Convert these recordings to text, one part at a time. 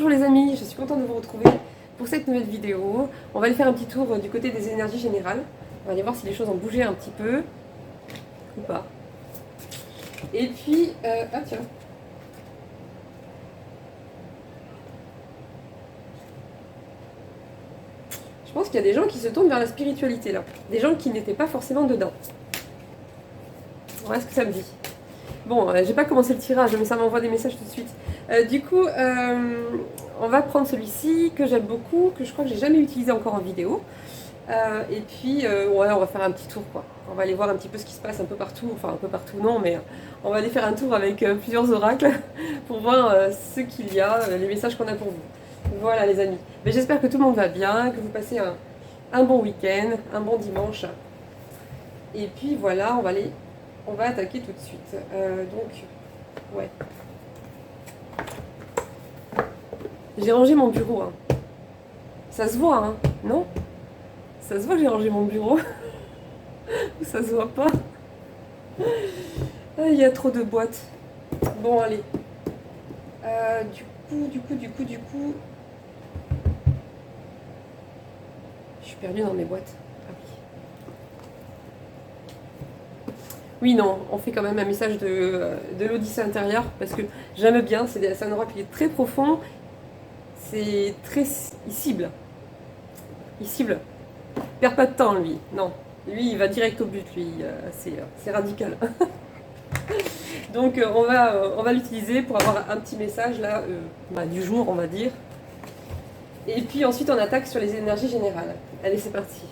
Bonjour les amis, je suis contente de vous retrouver pour cette nouvelle vidéo. On va aller faire un petit tour du côté des énergies générales. On va aller voir si les choses ont bougé un petit peu ou pas. Et puis, ah tiens. Je pense qu'il y a des gens qui se tournent vers la spiritualité là. Des gens qui n'étaient pas forcément dedans. Voilà ce que ça me dit. Bon, j'ai pas commencé le tirage, mais ça m'envoie des messages tout de suite. Du coup, on va prendre celui-ci que j'aime beaucoup, que je crois que j'ai jamais utilisé encore en vidéo. Et puis, ouais, on va faire un petit tour, quoi. On va aller voir un petit peu ce qui se passe un peu partout. Enfin, un peu partout, non, mais on va aller faire un tour avec plusieurs oracles pour voir ce qu'il y a, les messages qu'on a pour vous. Voilà, les amis. Mais j'espère que tout le monde va bien, que vous passez un bon week-end, un bon dimanche. Et puis, voilà, on va attaquer tout de suite. Donc, ouais. J'ai rangé mon bureau. Hein. Ça se voit, hein, non? Ça se voit que j'ai rangé mon bureau. Ou ça se voit pas? Ah, il y a trop de boîtes. Bon, allez. Du coup... Je suis perdue dans mes boîtes. Ah oui. Oui, non, on fait quand même un message de l'Odyssée intérieure parce que j'aime bien, c'est un oracle qui est très profond, c'est très... il cible. Il cible. Il perd pas de temps, lui. Non. Lui, il va direct au but, lui. C'est radical. Donc, on va l'utiliser pour avoir un petit message, là, du jour, on va dire. Et puis ensuite, on attaque sur les énergies générales. Allez, c'est parti.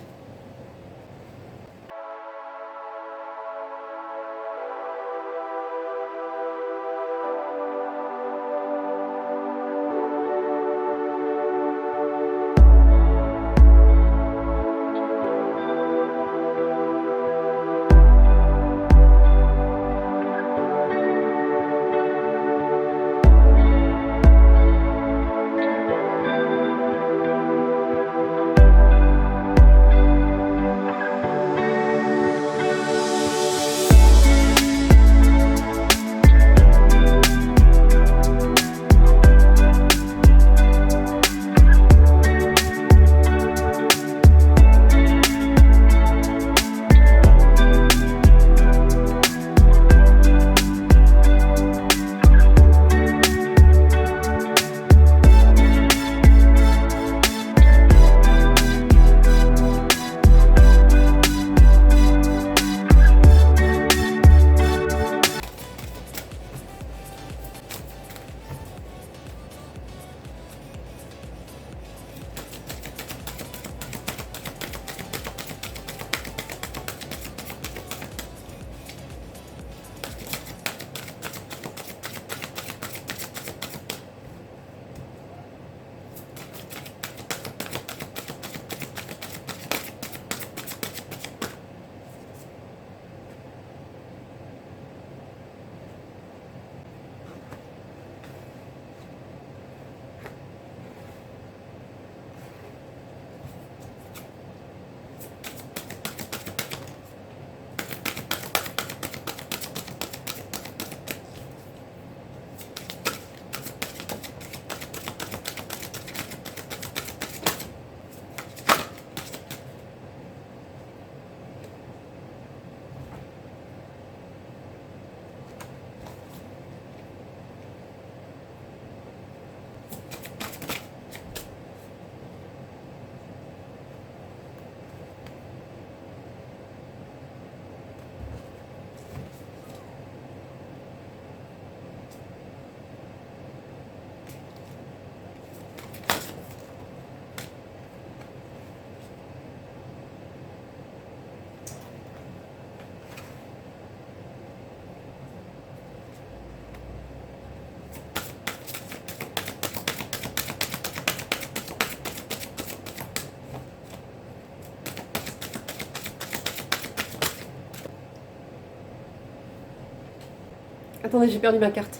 Attendez, j'ai perdu ma carte.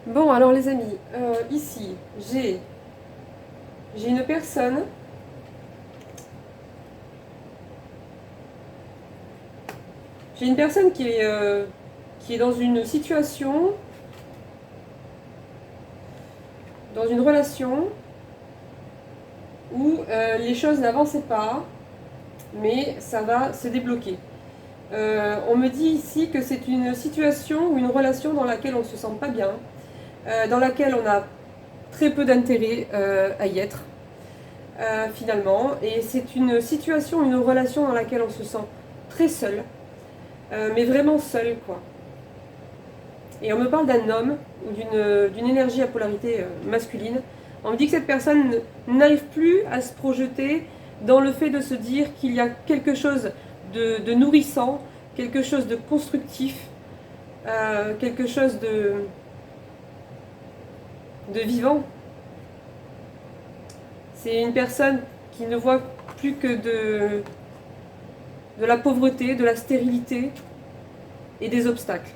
Bon, alors les amis, ici, j'ai une personne qui est dans une situation dans une relation où les choses n'avançaient pas, mais ça va se débloquer. On me dit ici que c'est une situation ou une relation dans laquelle on ne se sent pas bien, dans laquelle on a très peu d'intérêt à y être, finalement. Et c'est une situation, une relation dans laquelle on se sent très seul, mais vraiment seul, quoi. Et on me parle d'un homme ou d'une énergie à polarité masculine. On me dit que cette personne n'arrive plus à se projeter dans le fait de se dire qu'il y a quelque chose de nourrissant, quelque chose de constructif, quelque chose de vivant. C'est une personne qui ne voit plus que de la pauvreté, de la stérilité et des obstacles.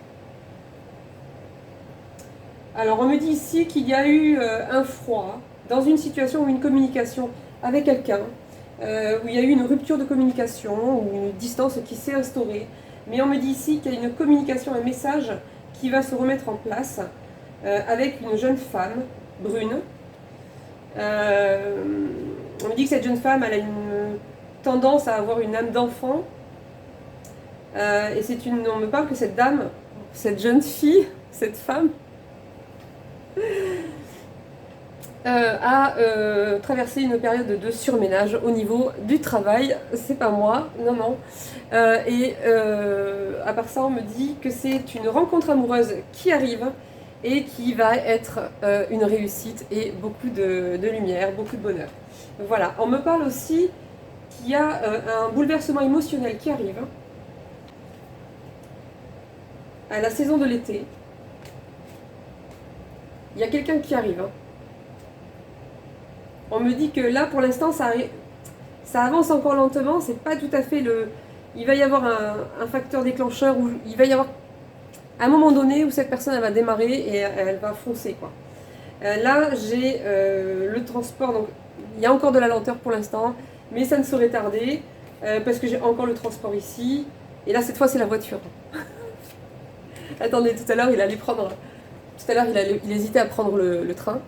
Alors on me dit ici qu'il y a eu un froid dans une situation ou une communication avec quelqu'un, où il y a eu une rupture de communication ou une distance qui s'est instaurée. Mais on me dit ici qu'il y a une communication, un message qui va se remettre en place avec une jeune femme brune. On me dit que cette jeune femme, elle a une tendance à avoir une âme d'enfant. Et on me parle que cette dame, cette jeune fille, cette femme, a traversé une période de surménage au niveau du travail. C'est pas moi, non, non. À part ça, on me dit que c'est une rencontre amoureuse qui arrive et qui va être une réussite et beaucoup de lumière, beaucoup de bonheur. Voilà, on me parle aussi qu'il y a un bouleversement émotionnel qui arrive à la saison de l'été. Il y a quelqu'un qui arrive. On me dit que là, pour l'instant, ça avance encore lentement. C'est pas tout à fait le... Il va y avoir un facteur déclencheur où il va y avoir un moment donné où cette personne elle va démarrer et elle va foncer, quoi. Là, j'ai le transport. Donc, il y a encore de la lenteur pour l'instant, mais ça ne saurait tarder parce que j'ai encore le transport ici. Et là, cette fois, c'est la voiture. Attendez, tout à l'heure, il allait prendre... Tout à l'heure, il hésitait à prendre le train.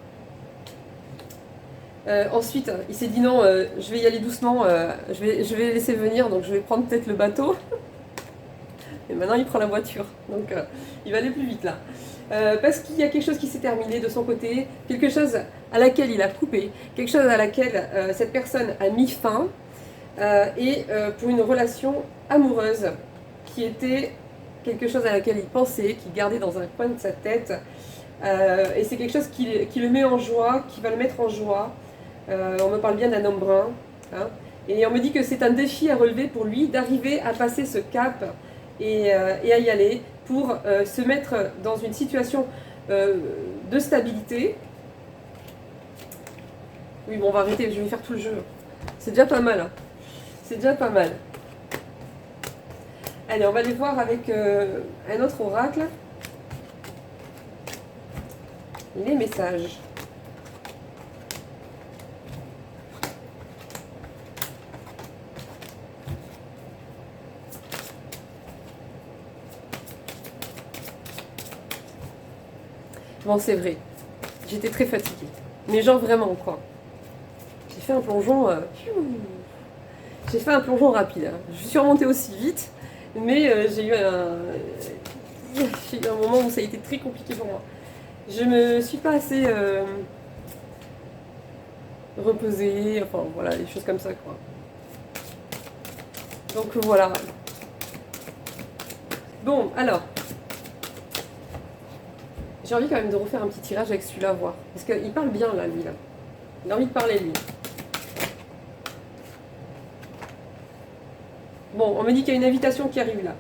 Ensuite, il s'est dit non, je vais y aller doucement, je vais laisser venir, donc je vais prendre peut-être le bateau. Et maintenant, il prend la voiture, donc il va aller plus vite là. Parce qu'il y a quelque chose qui s'est terminé de son côté, quelque chose à laquelle il a coupé, quelque chose à laquelle cette personne a mis fin, et pour une relation amoureuse qui était quelque chose à laquelle il pensait, qu'il gardait dans un coin de sa tête. Et c'est quelque chose qui le met en joie, qui va le mettre en joie. On me parle bien d'un homme brun. Hein, et on me dit que c'est un défi à relever pour lui d'arriver à passer ce cap et à y aller pour se mettre dans une situation de stabilité. Oui, bon, on va arrêter, je vais faire tout le jeu. C'est déjà pas mal. Hein. C'est déjà pas mal. Allez, on va aller voir avec un autre oracle. Les messages. Bon, c'est vrai. J'étais très fatiguée. Mais genre vraiment, quoi. J'ai fait un plongeon... J'ai fait un plongeon rapide. Hein. Je suis remontée aussi vite, mais j'ai eu un moment où ça a été très compliqué pour moi. Je me suis pas assez reposée, enfin voilà, des choses comme ça, quoi. Donc voilà. Bon, alors... J'ai envie quand même de refaire un petit tirage avec celui-là, voir. Parce qu'il parle bien, là, lui, là. Il a envie de parler, lui. Bon, on me dit qu'il y a une invitation qui arrive, là.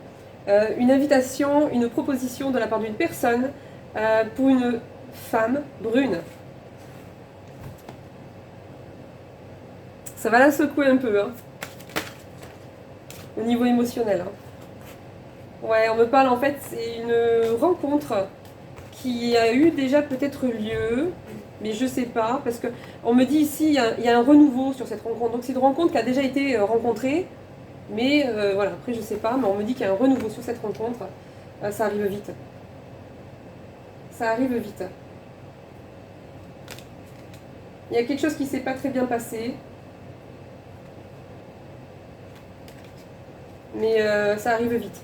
Une invitation, une proposition de la part d'une personne pour une femme brune. Ça va la secouer un peu, hein. Au niveau émotionnel, hein. Ouais, on me parle, en fait, c'est une rencontre qui a eu déjà peut-être lieu, mais je sais pas, parce que on me dit ici, il y a un renouveau sur cette rencontre. Donc c'est une rencontre qui a déjà été rencontrée, mais voilà, après je sais pas, mais on me dit qu'il y a un renouveau sur cette rencontre. Ça arrive vite. Ça arrive vite. Il y a quelque chose qui ne s'est pas très bien passé. Mais ça arrive vite.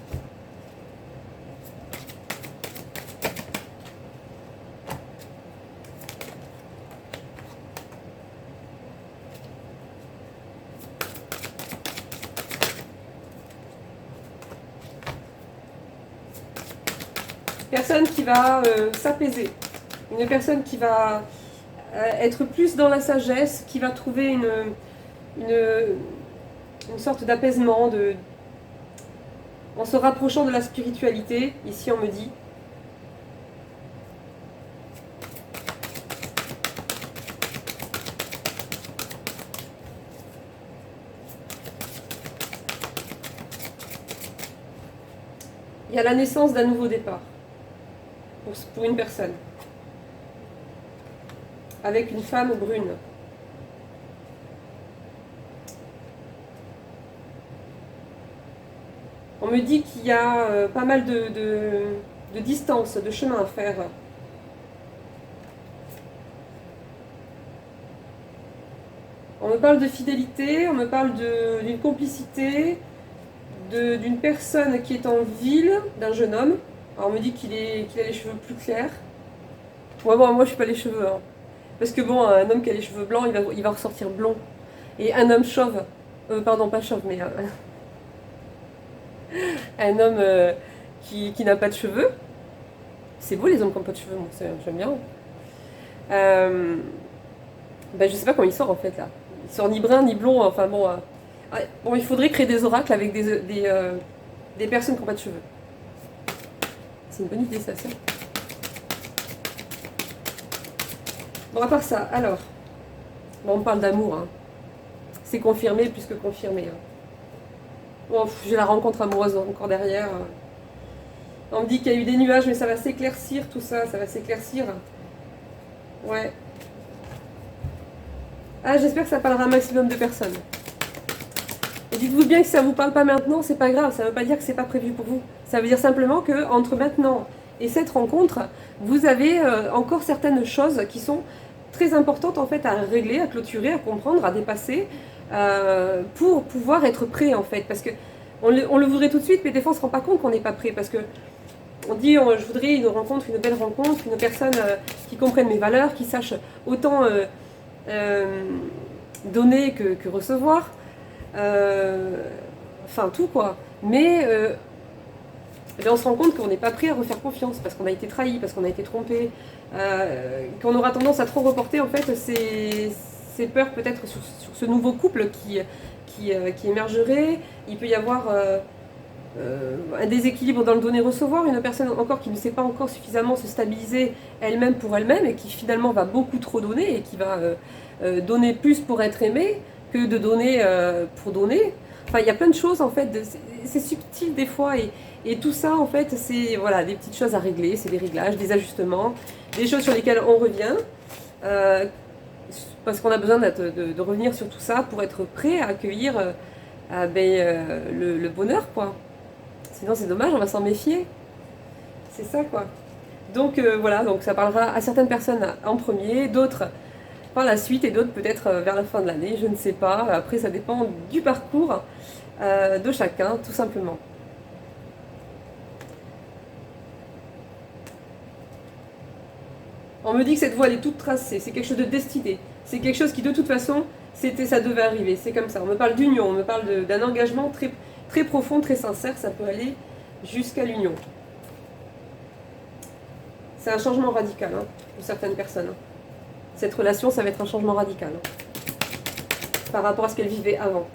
Personne qui va s'apaiser. Une personne qui va être plus dans la sagesse, qui va trouver une sorte d'apaisement en se rapprochant de la spiritualité. Ici, on me dit. Il y a la naissance d'un nouveau départ pour une personne. Avec une femme brune. On me dit qu'il y a pas mal de distance, de chemin à faire. On me parle de fidélité, on me parle d'une complicité, d'une personne qui est en ville, d'un jeune homme. Alors on me dit qu'il a les cheveux plus clairs. Ouais, bon, moi je suis pas les cheveux. Hein. Parce que bon, un homme qui a les cheveux blancs, il va ressortir blond. Et un homme chauve, pardon, pas chauve, mais un homme qui n'a pas de cheveux. C'est beau les hommes qui n'ont pas de cheveux, moi j'aime bien. Ben, je sais pas comment il sort en fait là. Il sort ni brun ni blond, enfin bon. Bon, il faudrait créer des oracles avec des personnes qui n'ont pas de cheveux. C'est une bonne idée ça. Bon, à part ça, alors. Bon, on parle d'amour. Hein. C'est confirmé plus que confirmé. Hein. Bon, j'ai la rencontre amoureuse encore derrière. On me dit qu'il y a eu des nuages, mais ça va s'éclaircir tout ça, ça va s'éclaircir. Ouais. Ah, j'espère que ça parlera un maximum de personnes. Et dites-vous bien que si ça ne vous parle pas maintenant, c'est pas grave, ça ne veut pas dire que c'est pas prévu pour vous. Ça veut dire simplement que entre maintenant et cette rencontre, vous avez encore certaines choses qui sont très importantes en fait à régler, à clôturer, à comprendre, à dépasser, pour pouvoir être prêt en fait. Parce que on le voudrait tout de suite, mais des fois on se rend pas compte qu'on n'est pas prêt. Parce que on dit je voudrais une rencontre, une belle rencontre, une personne qui comprenne mes valeurs, qui sache autant donner que recevoir. Enfin tout quoi. Mais on se rend compte qu'on n'est pas prêt à refaire confiance parce qu'on a été trahi, parce qu'on a été trompé, qu'on aura tendance à trop reporter en fait ces peurs peut-être sur ce nouveau couple qui émergerait. Il peut y avoir un déséquilibre dans le donner-recevoir, une personne encore qui ne sait pas encore suffisamment se stabiliser elle-même pour elle-même et qui finalement va beaucoup trop donner et qui va donner plus pour être aimée que de donner pour donner. Enfin, il y a plein de choses en fait, c'est subtil des fois et tout ça en fait c'est voilà, des petites choses à régler, c'est des réglages, des ajustements, des choses sur lesquelles on revient parce qu'on a besoin de revenir sur tout ça pour être prêt à accueillir le bonheur quoi. Sinon c'est dommage, on va s'en méfier. C'est ça quoi. Donc voilà, donc ça parlera à certaines personnes en premier, d'autres par la suite et d'autres peut-être vers la fin de l'année, je ne sais pas. Après ça dépend du parcours de chacun, tout simplement. On me dit que cette voie elle est toute tracée, c'est quelque chose de destiné. C'est quelque chose qui de toute façon, ça devait arriver, c'est comme ça. On me parle d'union, on me parle d'un engagement très, très profond, très sincère, ça peut aller jusqu'à l'union. C'est un changement radical hein, pour certaines personnes. Cette relation, ça va être un changement radical hein, par rapport à ce qu'elles vivaient avant.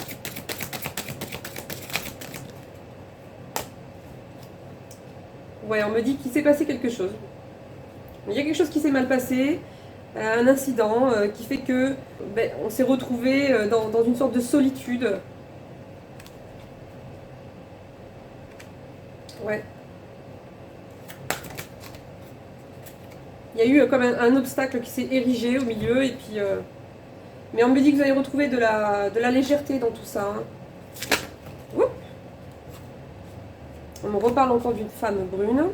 Ouais, on me dit qu'il s'est passé quelque chose. Il y a quelque chose qui s'est mal passé, un incident qui fait que on s'est retrouvé dans une sorte de solitude. Ouais. Il y a eu comme un obstacle qui s'est érigé au milieu et puis. Mais on me dit que vous allez retrouver de la légèreté dans tout ça. Hein. On me reparle encore d'une femme brune.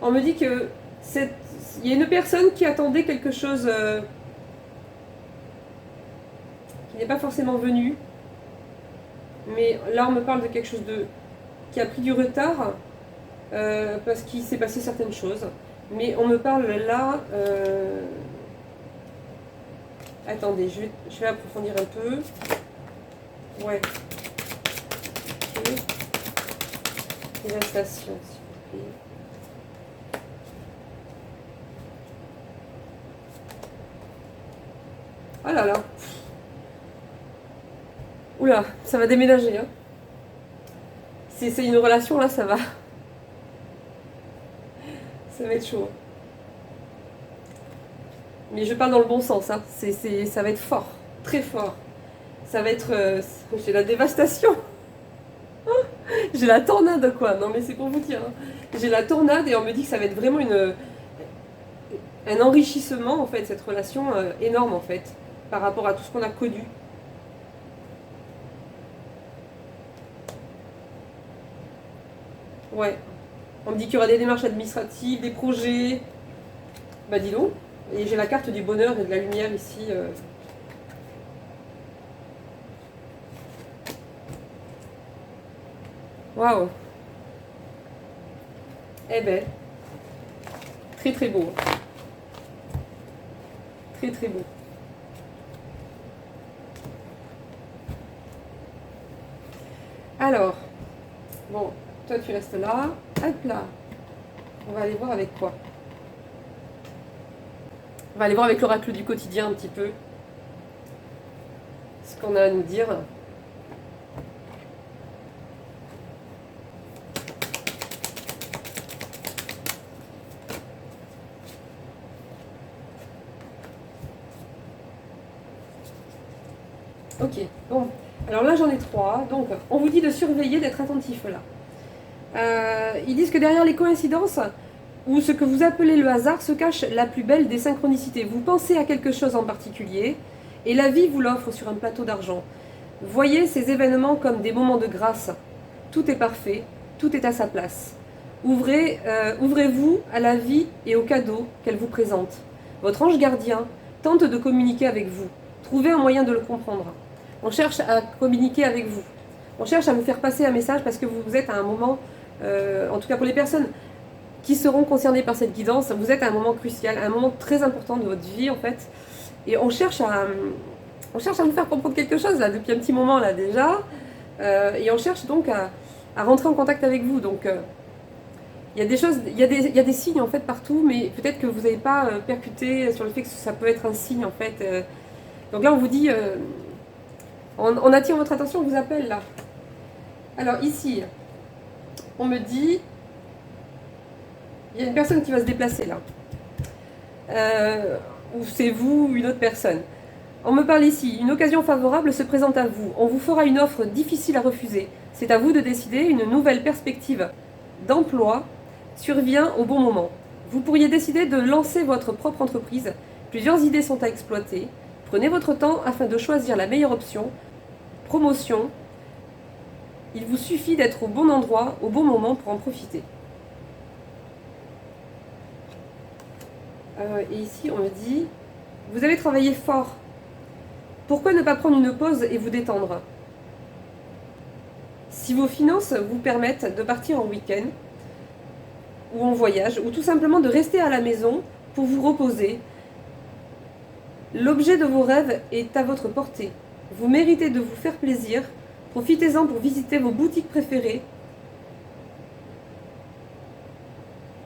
On me dit que il y a une personne qui attendait quelque chose qui n'est pas forcément venu. Mais là, on me parle de quelque chose qui a pris du retard parce qu'il s'est passé certaines choses. Mais on me parle là... Attendez, je vais approfondir un peu. Ouais. Ok. Dévastation, s'il vous plaît. Oh là là. Oula, ça va déménager. Hein. C'est une relation là, ça va. Ça va être chaud. Mais je parle dans le bon sens. Hein. Ça va être fort, très fort. Ça va être... j'ai la dévastation. J'ai la tornade quoi. Non mais c'est pour vous dire. Hein. J'ai la tornade et on me dit que ça va être vraiment un enrichissement en fait, cette relation énorme en fait, par rapport à tout ce qu'on a connu. Ouais. On me dit qu'il y aura des démarches administratives, des projets. Bah dis donc. Et j'ai la carte du bonheur et de la lumière ici. Waouh. Eh ben. Très très beau. Très très beau. Alors. Bon. Toi tu restes là. Hop là. On va aller voir avec quoi. On va aller voir avec l'oracle du quotidien un petit peu ce qu'on a à nous dire. Ok, bon. Alors là j'en ai 3. Donc on vous dit de surveiller, d'être attentif là. Ils disent que derrière les coïncidences, ou ce que vous appelez le hasard, se cache la plus belle des synchronicités. Vous pensez à quelque chose en particulier, et la vie vous l'offre sur un plateau d'argent. Voyez ces événements comme des moments de grâce. Tout est parfait, tout est à sa place. Ouvrez-vous à la vie et aux cadeaux qu'elle vous présente. Votre ange gardien tente de communiquer avec vous. Trouvez un moyen de le comprendre. On cherche à communiquer avec vous. On cherche à vous faire passer un message parce que vous êtes à un moment, en tout cas pour les personnes qui seront concernées par cette guidance, vous êtes à un moment crucial, un moment très important de votre vie en fait. Et on cherche à vous faire comprendre quelque chose là depuis un petit moment là déjà. Et on cherche donc à rentrer en contact avec vous. Donc il y a des choses, il y a des signes en fait partout, mais peut-être que vous n'avez pas percuté sur le fait que ça peut être un signe en fait. Donc là on vous dit, on attire votre attention, on vous appelle là. Alors ici, on me dit, il y a une personne qui va se déplacer là. Ou c'est vous ou une autre personne. On me parle ici, une occasion favorable se présente à vous. On vous fera une offre difficile à refuser. C'est à vous de décider, une nouvelle perspective d'emploi survient au bon moment. Vous pourriez décider de lancer votre propre entreprise. Plusieurs idées sont à exploiter. Prenez votre temps afin de choisir la meilleure option. Promotion. Il vous suffit d'être au bon endroit, au bon moment pour en profiter. Et ici, on me dit, vous avez travaillé fort. Pourquoi ne pas prendre une pause et vous détendre? Si vos finances vous permettent de partir en week-end, ou en voyage, ou tout simplement de rester à la maison pour vous reposer, l'objet de vos rêves est à votre portée. Vous méritez de vous faire plaisir. Profitez-en pour visiter vos boutiques préférées.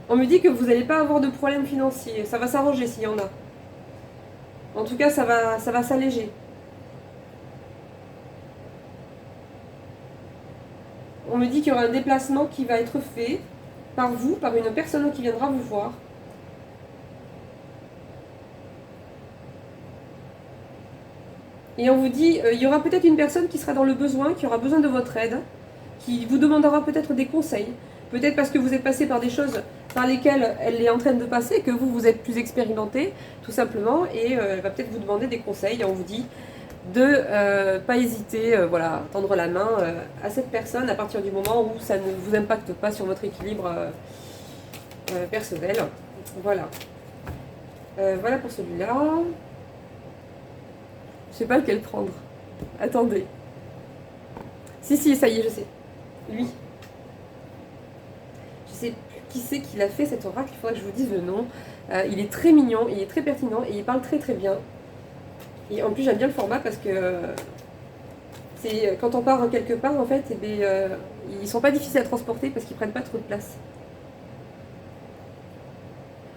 On me dit que vous n'allez pas avoir de problème financier. Ça va s'arranger s'il y en a. En tout cas, ça va s'alléger. On me dit qu'il y aura un déplacement qui va être fait par vous, par une personne qui viendra vous voir. Et on vous dit, il y aura peut-être une personne qui sera dans le besoin, qui aura besoin de votre aide, qui vous demandera peut-être des conseils. Peut-être parce que vous êtes passé par des choses par lesquelles elle est en train de passer, que vous êtes plus expérimenté, tout simplement, et elle va peut-être vous demander des conseils. Et on vous dit de pas hésiter, voilà, tendre la main à cette personne à partir du moment où ça ne vous impacte pas sur votre équilibre personnel. Voilà. Voilà pour celui-là. Je sais pas lequel prendre. Attendez. Si, ça y est, je sais. Lui. Je sais plus qui c'est qui l'a fait cet oracle, il faudrait que je vous dise le nom. Il est très mignon, il est très pertinent et il parle très très bien. Et en plus j'aime bien le format parce que c'est quand on part quelque part en fait, ils sont pas difficiles à transporter parce qu'ils prennent pas trop de place.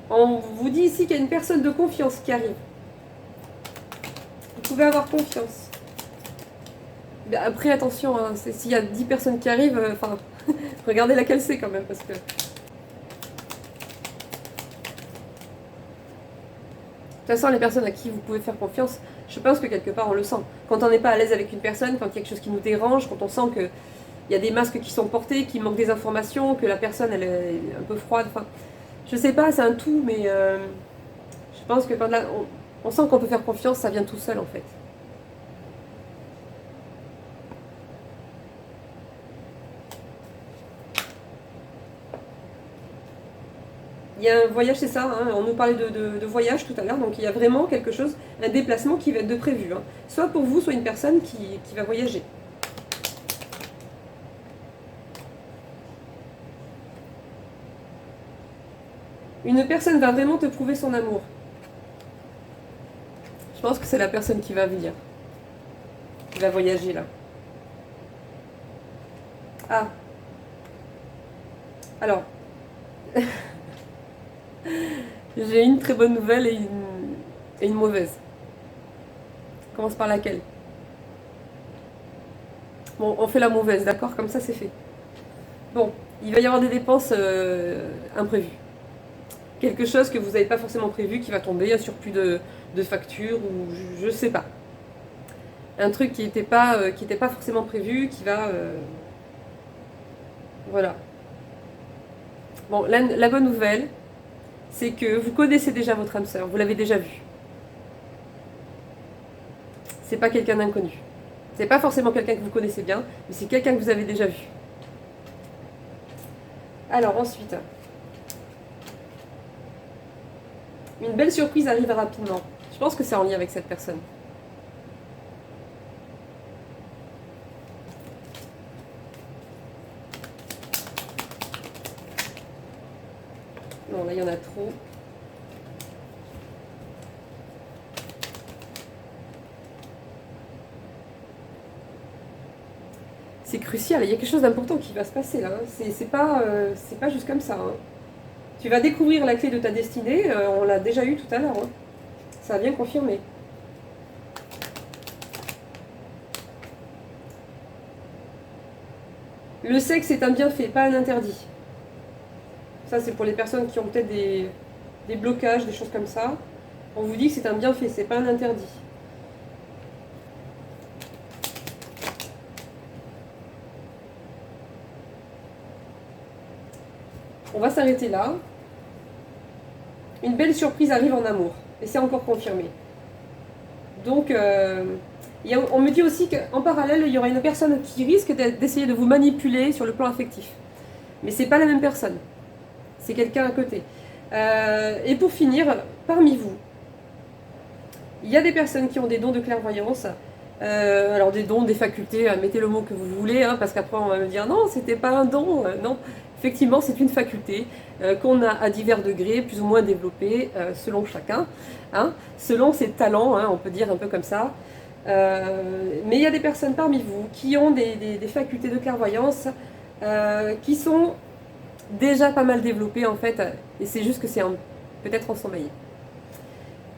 On vous dit ici qu'il y a une personne de confiance qui arrive. Vous pouvez avoir confiance. Mais après attention, hein, s'il y a 10 personnes qui arrivent, enfin, regardez laquelle c'est quand même parce que... De toute façon, les personnes à qui vous pouvez faire confiance, je pense que quelque part on le sent. Quand on n'est pas à l'aise avec une personne, quand il y a quelque chose qui nous dérange, quand on sent qu'il y a des masques qui sont portés, qu'il manque des informations, que la personne elle est un peu froide, enfin, je sais pas, c'est un tout, mais je pense que quand là, on sent qu'on peut faire confiance, ça vient tout seul en fait. Il y a un voyage, c'est ça, hein, on nous parlait de voyage tout à l'heure, donc il y a vraiment quelque chose, un déplacement qui va être de prévu. Hein. Soit pour vous, soit une personne qui va voyager. Une personne va vraiment te prouver son amour. Je pense que c'est la personne qui va venir, qui va voyager là. Ah. Alors. J'ai une très bonne nouvelle et une mauvaise. On commence par laquelle? Bon, on fait la mauvaise, d'accord? Comme ça, c'est fait. Bon, il va y avoir des dépenses imprévues. Quelque chose que vous n'avez pas forcément prévu qui va tomber, un surplus de factures ou je sais pas. Un truc qui n'était pas forcément prévu, qui va... Voilà. Bon, la bonne nouvelle, c'est que vous connaissez déjà votre âme sœur, vous l'avez déjà vu. C'est pas quelqu'un d'inconnu. C'est pas forcément quelqu'un que vous connaissez bien, mais c'est quelqu'un que vous avez déjà vu. Alors ensuite, une belle surprise arrive rapidement. Je pense que c'est en lien avec cette personne. Non, là il y en a trop. C'est crucial, il y a quelque chose d'important qui va se passer là. C'est pas juste comme ça. Hein. Tu vas découvrir la clé de ta destinée, on l'a déjà eu tout à l'heure. Hein. Ça a bien confirmé. Le sexe est un bienfait, pas un interdit. Ça c'est pour les personnes qui ont peut-être des blocages, des choses comme ça. On vous dit que c'est un bienfait, c'est pas un interdit. On va s'arrêter là. Une belle surprise arrive en amour. Et c'est encore confirmé. Donc, on me dit aussi qu'en parallèle, il y aura une personne qui risque d'essayer de vous manipuler sur le plan affectif. Mais c'est pas la même personne. C'est quelqu'un à côté. Et pour finir, parmi vous, il y a des personnes qui ont des dons de clairvoyance. Alors des dons, des facultés, mettez le mot que vous voulez, hein, parce qu'après on va me dire non, c'était pas un don. Non, effectivement, c'est une faculté qu'on a à divers degrés, plus ou moins développée, selon chacun, hein, selon ses talents, hein, on peut dire un peu comme ça. Mais il y a des personnes parmi vous qui ont des facultés de clairvoyance qui sont déjà pas mal développées en fait, et c'est juste que c'est peut-être en sommeil.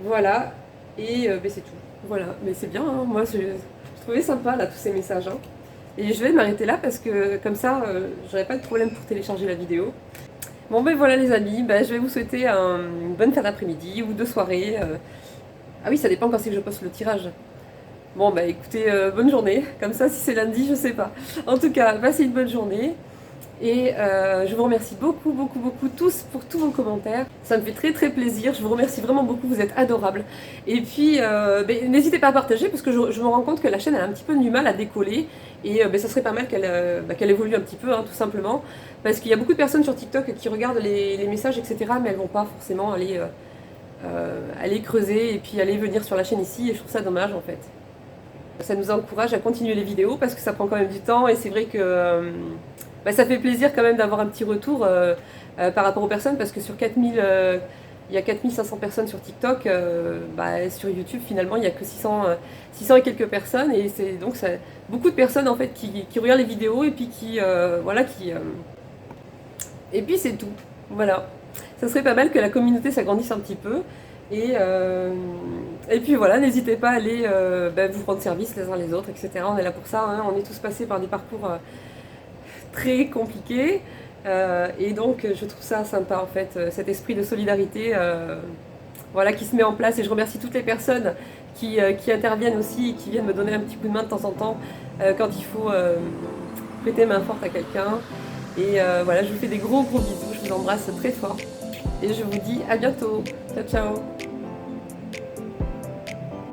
Voilà, et ben c'est tout. Voilà, mais c'est bien, hein. Moi je trouvais sympa là tous ces messages. Hein. Et je vais m'arrêter là parce que comme ça, j'aurai pas de problème pour télécharger la vidéo. Bon ben voilà les amis, ben, je vais vous souhaiter une bonne fin d'après-midi ou de soirée. Ah oui, ça dépend quand c'est que je poste le tirage. Bon bah écoutez, bonne journée. Comme ça, si c'est lundi, je sais pas. En tout cas, passez une bonne journée. Et je vous remercie beaucoup, beaucoup, beaucoup tous pour tous vos commentaires. Ça me fait très très plaisir. Je vous remercie vraiment beaucoup, vous êtes adorables. Et puis n'hésitez pas à partager parce que je me rends compte que la chaîne elle a un petit peu du mal à décoller. Et ça serait pas mal qu'elle évolue un petit peu, hein, tout simplement. Parce qu'il y a beaucoup de personnes sur TikTok qui regardent les messages, etc. Mais elles vont pas forcément aller creuser et puis aller venir sur la chaîne ici. Et je trouve ça dommage en fait. Ça nous encourage à continuer les vidéos parce que ça prend quand même du temps. Et c'est vrai que ça fait plaisir quand même d'avoir un petit retour par rapport aux personnes parce que sur 4000, il y a 4500 personnes sur TikTok, sur YouTube finalement il n'y a que 600 et quelques personnes et c'est donc ça, beaucoup de personnes en fait qui regardent les vidéos et puis et puis c'est tout. Voilà. Ça serait pas mal que la communauté s'agrandisse un petit peu et puis voilà, n'hésitez pas à aller vous rendre service les uns les autres, etc. On est là pour ça, hein. On est tous passés par des parcours très compliqué et donc je trouve ça sympa en fait, cet esprit de solidarité voilà, qui se met en place et je remercie toutes les personnes qui interviennent aussi et qui viennent me donner un petit coup de main de temps en temps quand il faut prêter main forte à quelqu'un et voilà, je vous fais des gros bisous, je vous embrasse très fort et je vous dis à bientôt, ciao ciao.